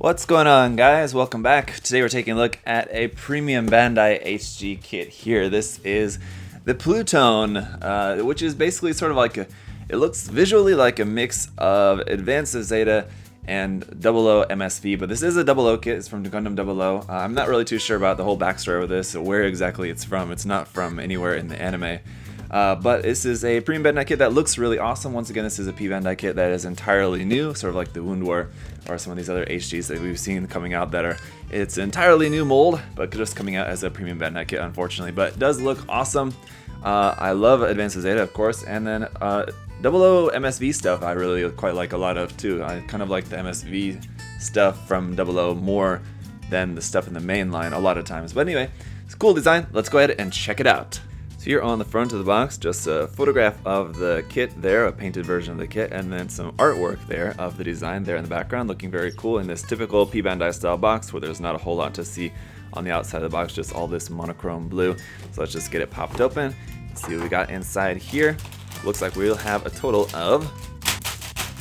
What's going on, guys? Welcome back. Today we're taking a look at a premium Bandai HG kit here. This is the Plutone, which is basically sort of like it looks visually like a mix of Advanced Zeta and 00 MSV, but this is a 00 kit. It's from Gundam 00. I'm not really too sure about the whole backstory of this, or where exactly it's from. It's not from anywhere in the anime. But this is a premium Bandai kit that looks really awesome. Once again, this is a P-Bandai kit that is entirely new, sort of like the Wound War or some of these other HGs that we've seen coming out that are, it's entirely new mold, but just coming out as a premium Bandai kit, unfortunately. But it does look awesome. I love Advanced Zeta, of course, and then 00 MSV stuff I really quite like a lot of too. I kind of like the MSV stuff from 00 more than the stuff in the main line a lot of times. But anyway, it's a cool design. Let's go ahead and check it out. So here on the front of the box, just a photograph of the kit there, a painted version of the kit, and then some artwork there of the design there in the background, looking very cool in this typical P-Bandai style box where there's not a whole lot to see on the outside of the box, just all this monochrome blue. So let's just get it popped open, see what we got inside here. Looks like we'll have a total of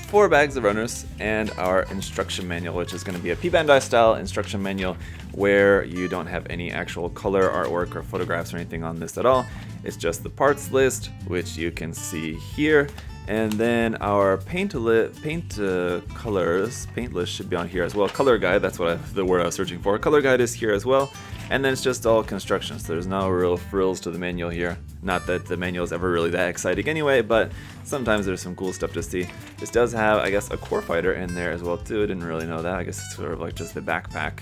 4 bags of runners and our instruction manual, which is going to be a P-Bandai style instruction manual where you don't have any actual color artwork or photographs or anything on this at all. It's just the parts list, which you can see here, and then our paint list should be on here as well. Color guide, that's the word I was searching for. Color guide is here as well, and then it's just all construction, so there's no real frills to the manual here. Not that the manual is ever really that exciting anyway, but sometimes there's some cool stuff to see. This does have, I guess, a core fighter in there as well too. I didn't really know that. I guess it's sort of like just the backpack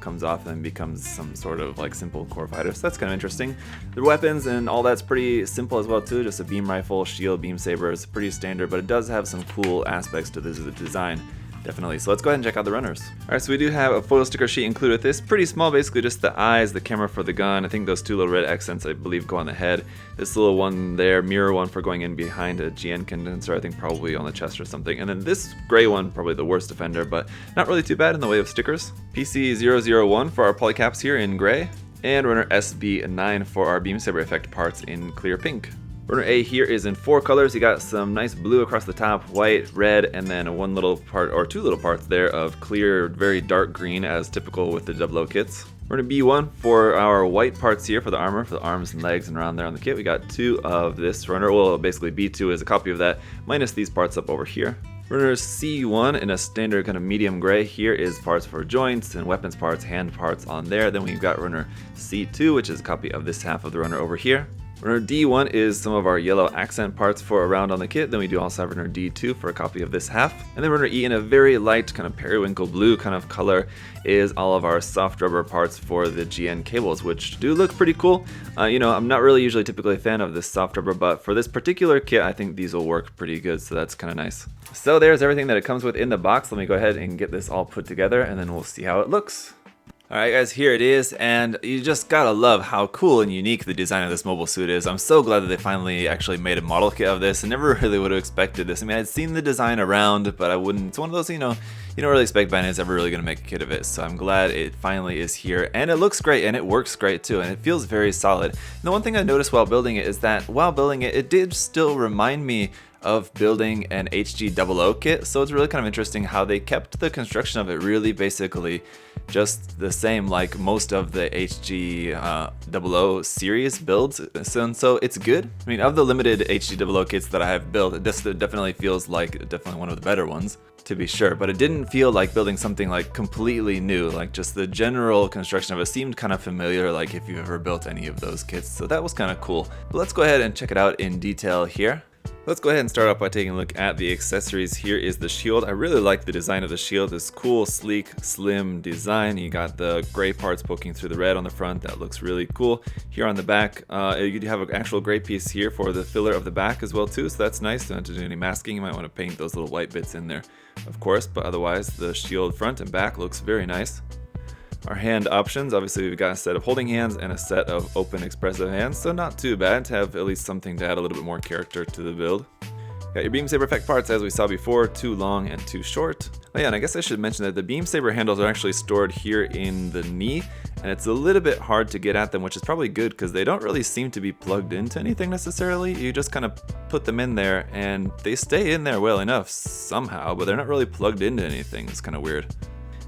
comes off and becomes some sort of like simple core fighter, so that's kind of interesting. The weapons and all that's pretty simple as well too, just a beam rifle, shield, beam saber. It's pretty standard, but it does have some cool aspects to this design. Definitely. So let's go ahead and check out the runners. Alright, so we do have a photo sticker sheet included with this. Pretty small, basically just the eyes, the camera for the gun. I think those 2 little red accents, I believe, go on the head. This little one there, mirror one for going in behind a GN condenser, I think probably on the chest or something. And then this gray one, probably the worst offender, but not really too bad in the way of stickers. PC001 for our polycaps here in gray. And runner SB9 for our beam saber effect parts in clear pink. Runner A here is in 4 colors. You got some nice blue across the top, white, red, and then 1 little part or 2 little parts there of clear, very dark green as typical with the 00 kits. Runner B1 for our white parts here for the armor, for the arms and legs and around there on the kit. We got 2 of this runner. Well, basically B2 is a copy of that, minus these parts up over here. Runner C1 in a standard kind of medium gray. Here is parts for joints and weapons parts, hand parts on there. Then we've got runner C2, which is a copy of this half of the runner over here. Runner D1 is some of our yellow accent parts for around on the kit. Then we do also have runner D2 for a copy of this half. And then runner E in a very light kind of periwinkle blue kind of color is all of our soft rubber parts for the GN cables, which do look pretty cool. You know, I'm not really usually typically a fan of this soft rubber, but for this particular kit, I think these will work pretty good, so that's kind of nice. So there's everything that it comes with in the box. Let me go ahead and get this all put together, and then we'll see how it looks. Alright guys, here it is, and you just gotta love how cool and unique the design of this mobile suit is. I'm so glad that they finally actually made a model kit of this. I never really would have expected this. I mean, I'd seen the design around, but I wouldn't, it's one of those, you know, you don't really expect Bandai's ever really gonna make a kit of it. So I'm glad it finally is here, and it looks great, and it works great too, and it feels very solid. And the one thing I noticed while building it is that while building it, it did still remind me of building an HG00 kit, so it's really kind of interesting how they kept the construction of it really basically just the same like most of the HG00 series builds, so it's good. I mean, of the limited HG00 kits that I have built, this definitely feels like one of the better ones, to be sure, but it didn't feel like building something like completely new. Like just the general construction of it seemed kind of familiar, like if you've ever built any of those kits, so that was kind of cool. But let's go ahead and check it out in detail here. Let's go ahead and start off by taking a look at the accessories. Here is the shield. I really like the design of the shield. This cool, sleek, slim design. You got the gray parts poking through the red on the front. That looks really cool. Here on the back, you have an actual gray piece here for the filler of the back as well too, so that's nice. Don't have to do any masking. You might want to paint those little white bits in there, of course, but otherwise the shield front and back looks very nice. Our hand options, obviously we've got a set of holding hands and a set of open expressive hands, so not too bad to have at least something to add a little bit more character to the build. Got your beam saber effect parts as we saw before, 2 long and 2 short. Oh yeah, and I guess I should mention that the beam saber handles are actually stored here in the knee, and it's a little bit hard to get at them, which is probably good because they don't really seem to be plugged into anything necessarily. You just kind of put them in there and they stay in there well enough somehow, but they're not really plugged into anything. It's kind of weird.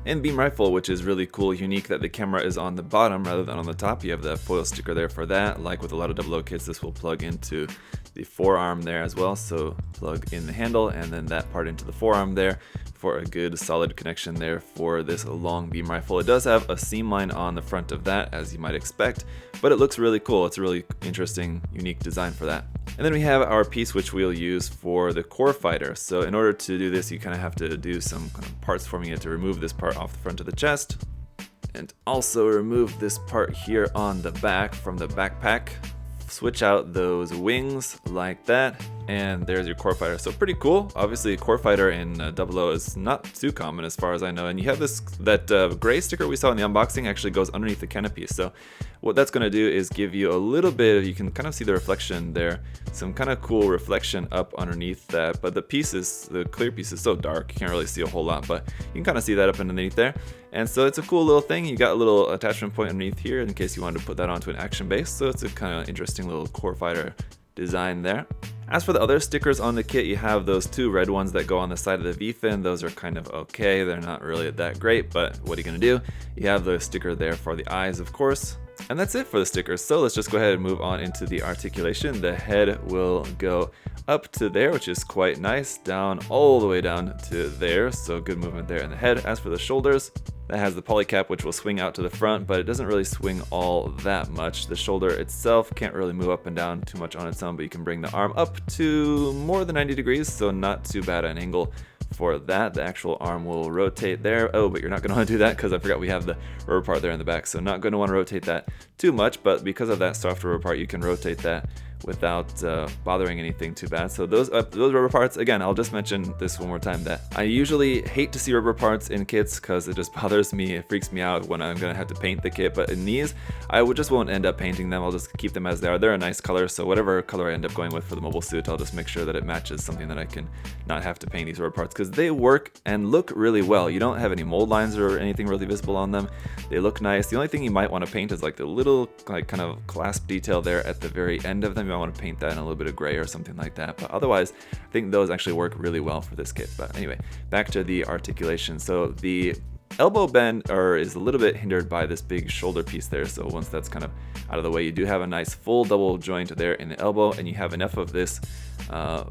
And beam rifle, which is really cool, unique that the camera is on the bottom rather than on the top. You have the foil sticker there for that. Like with a lot of 00 kits, this will plug into the forearm there as well. So plug in the handle and then that part into the forearm there for a good solid connection there for this long beam rifle. It does have a seam line on the front of that, as you might expect, but it looks really cool. It's a really interesting, unique design for that. And then we have our piece which we'll use for the core fighter. So in order to do this, you kind of have to do some kind of parts forming it to remove this part off the front of the chest, and also remove this part here on the back from the backpack. Switch out those wings like that, and there's your core fighter. So pretty cool. Obviously, core fighter in 00 is not too common as far as I know. And you have that gray sticker we saw in the unboxing actually goes underneath the canopy. So what that's going to do is give you a little bit, you can kind of see the reflection there, some kind of cool reflection up underneath that. But the clear piece is so dark, you can't really see a whole lot, but you can kind of see that up underneath there. And so it's a cool little thing. You got a little attachment point underneath here in case you wanted to put that onto an action base. So it's a kind of interesting little core fighter design there. As for the other stickers on the kit, you have those two red ones that go on the side of the V-fin. Those are kind of okay. They're not really that great, but what are you gonna do? You have the sticker there for the eyes, of course. And that's it for the stickers. So let's just go ahead and move on into the articulation. The head will go up to there, which is quite nice, down all the way down to there. So good movement there in the head. As for the shoulders, that has the polycap, which will swing out to the front, but it doesn't really swing all that much. The shoulder itself can't really move up and down too much on its own, but you can bring the arm up to more than 90 degrees, so not too bad an angle for that. The actual arm will rotate there. Oh, but you're not going to want to do that because I forgot we have the rubber part there in the back, so not going to want to rotate that too much, but because of that soft rubber part, you can rotate that without bothering anything too bad. So those rubber parts, again, I'll just mention this one more time, that I usually hate to see rubber parts in kits because it just bothers me, it freaks me out when I'm gonna have to paint the kit. But in these, I just won't end up painting them. I'll just keep them as they are. They're a nice color, so whatever color I end up going with for the mobile suit, I'll just make sure that it matches something that I can not have to paint these rubber parts, because they work and look really well. You don't have any mold lines or anything really visible on them. They look nice. The only thing you might want to paint is like the little kind of clasp detail there at the very end of them. You might want to paint that in a little bit of gray or something like that, but otherwise I think those actually work really well for this kit. But anyway, back to the articulation. So the elbow bend is a little bit hindered by this big shoulder piece there, so once that's kind of out of the way, you do have a nice full double joint there in the elbow, and you have enough of this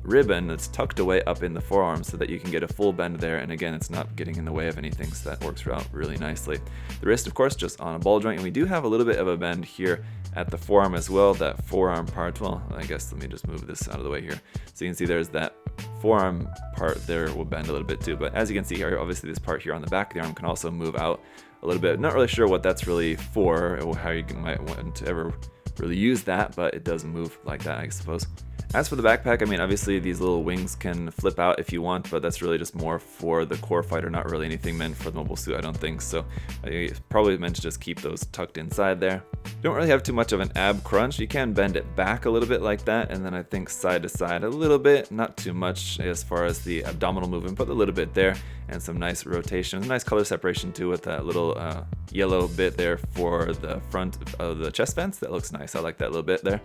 ribbon that's tucked away up in the forearm so that you can get a full bend there, and again, it's not getting in the way of anything, so that works out really nicely. The wrist, of course, just on a ball joint, and we do have a little bit of a bend here at the forearm as well. That forearm part, well, I guess let me just move this out of the way here, so you can see there's that forearm part there will bend a little bit too. But as you can see here, obviously this part here on the back of the arm can also move out a little bit. Not really sure what that's really for, or how you might want to ever really use that, but it does move like that, I suppose. As for the backpack, I mean, obviously these little wings can flip out if you want, but that's really just more for the core fighter, not really anything meant for the mobile suit, I don't think. So it's probably meant to just keep those tucked inside there. Don't really have too much of an ab crunch. You can bend it back a little bit like that, and then I think side to side a little bit, not too much as far as the abdominal movement, but a little bit there, and some nice rotation, nice color separation too with that little yellow bit there for the front of the chest vents. That looks nice. I like that little bit there.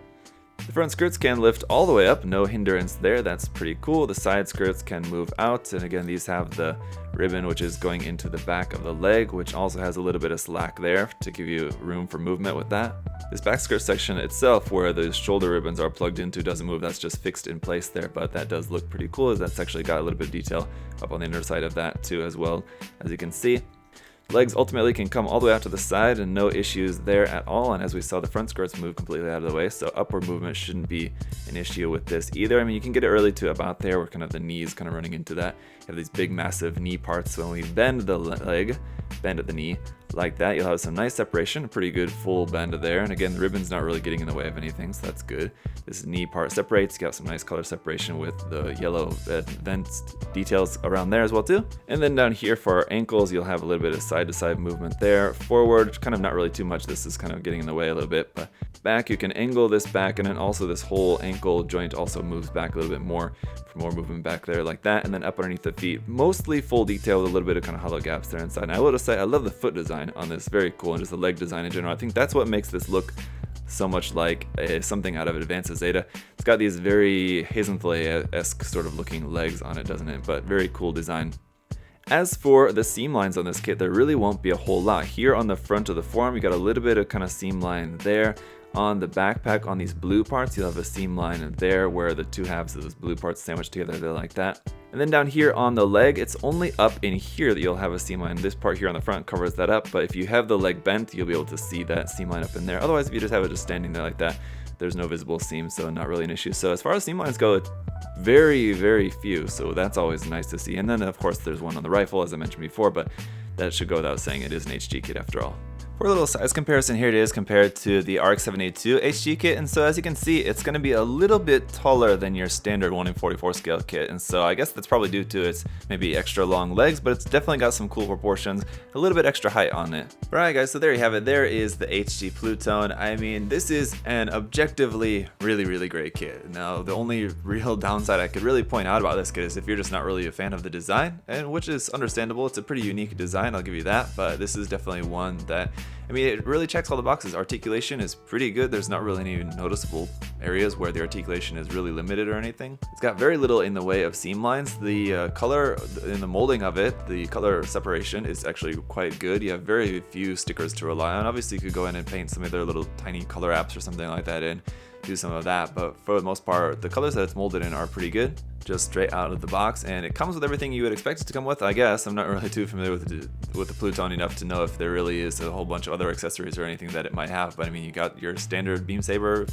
The front skirts can lift all the way up, no hindrance there, that's pretty cool. The side skirts can move out, and again, these have the ribbon which is going into the back of the leg, which also has a little bit of slack there to give you room for movement with that. This back skirt section itself, where the shoulder ribbons are plugged into, doesn't move, that's just fixed in place there, but that does look pretty cool, as that's actually got a little bit of detail up on the underside of that too, as well, as you can see. Legs ultimately can come all the way out to the side, and no issues there at all. And as we saw, the front skirts move completely out of the way, so upward movement shouldn't be an issue with this either. I mean, you can get it early to about there, where kind of the knees kind of running into that. You have these big massive knee parts, so when we bend the leg, bend at the knee like that, you'll have some nice separation, a pretty good full bend there. And again, the ribbon's not really getting in the way of anything, so that's good. This knee part separates, you got some nice color separation with the yellow vent details around there as well too. And then down here for our ankles, you'll have a little bit of side to side movement there. Forward, kind of not really too much, this is kind of getting in the way a little bit, but back, you can angle this back, and then also this whole ankle joint also moves back a little bit more for more movement back there like that. And then up underneath the feet, mostly full detail with a little bit of kind of hollow gaps there inside. And I will just say, I love the foot design on this, very cool, and just the leg design in general. I think that's what makes this look so much like something out of Advanced Zeta. It's got these very Hazenthal-esque sort of looking legs on it, doesn't it? But very cool design. As for the seam lines on this kit, there really won't be a whole lot. Here on the front of the form, you got a little bit of kind of seam line there. On the backpack, on these blue parts, you'll have a seam line there where the two halves of those blue parts sandwiched together, they're like that. And then down here on the leg, it's only up in here that you'll have a seam line. This part here on the front covers that up, but if you have the leg bent, you'll be able to see that seam line up in there. Otherwise, if you just have it just standing there like that, there's no visible seam, so not really an issue. So as far as seam lines go, it's very, very few, so that's always nice to see. And then of course there's one on the rifle, as I mentioned before, but that should go without saying, it is an HG kit after all. For a little size comparison, here it is compared to the ARC-782 HG kit, and so as you can see, it's going to be a little bit taller than your standard 1/44 scale kit, and so I guess that's probably due to its maybe extra long legs, but it's definitely got some cool proportions, a little bit extra height on it. Alright guys, so there you have it. There is the HG Plutone. I mean, this is an objectively really great kit. Now, the only real downside I could really point out about this kit is if you're just not really a fan of the design, and which is understandable. It's a pretty unique design, I'll give you that, but this is definitely one that, I mean, it really checks all the boxes. Articulation is pretty good. There's not really any noticeable areas where the articulation is really limited or anything. It's got very little in the way of seam lines. The color in the molding of it, the color separation is actually quite good. You have very few stickers to rely on. Obviously, you could go in and paint some of their little tiny color apps or something like that in, do some of that, but for the most part, the colors that it's molded in are pretty good, just straight out of the box, and it comes with everything you would expect it to come with, I guess. I'm not really too familiar with the Plutone enough to know if there really is a whole bunch of other accessories or anything that it might have, but I mean, you got your standard beam saber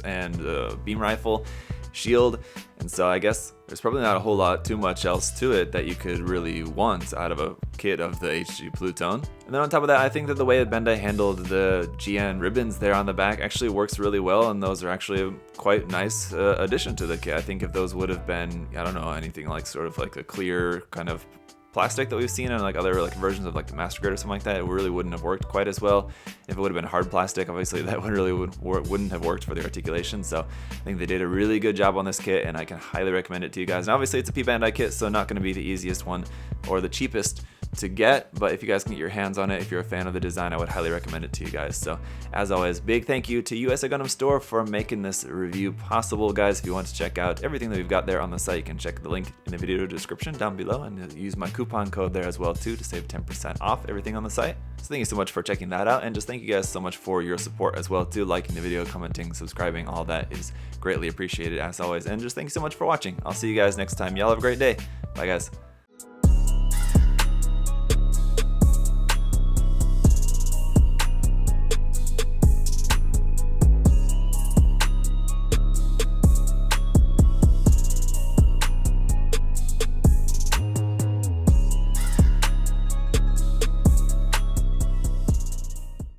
and beam rifle, shield, and so I guess there's probably not a whole lot too much else to it that you could really want out of a kit of the HG Plutone. And then on top of that, I think that the way that Bandai handled the GN ribbons there on the back actually works really well, and those are actually a quite nice addition to the kit. I think if those would have been, I don't know, anything like sort of like a clear kind of plastic that we've seen in like other like versions of like the Master Grade or something like that, it really wouldn't have worked quite as well. If it would have been hard plastic, obviously that wouldn't have worked for the articulation. So I think they did a really good job on this kit, and I can highly recommend it to you guys. And obviously it's a P-Bandai kit, so not going to be the easiest one or the cheapest to get, but if you guys can get your hands on it, if you're a fan of the design, I would highly recommend it to you guys. So as always, big thank you to USA Gundam Store for making this review possible. Guys, if you want to check out everything that we've got there on the site, you can check the link in the video description down below, and use my coupon code there as well too to save 10% off everything on the site. So thank you so much for checking that out, and just thank you guys so much for your support as well too, liking the video, commenting, subscribing, all that is greatly appreciated as always. And just thank you so much for watching. I'll see you guys next time. Y'all have a great day. Bye guys.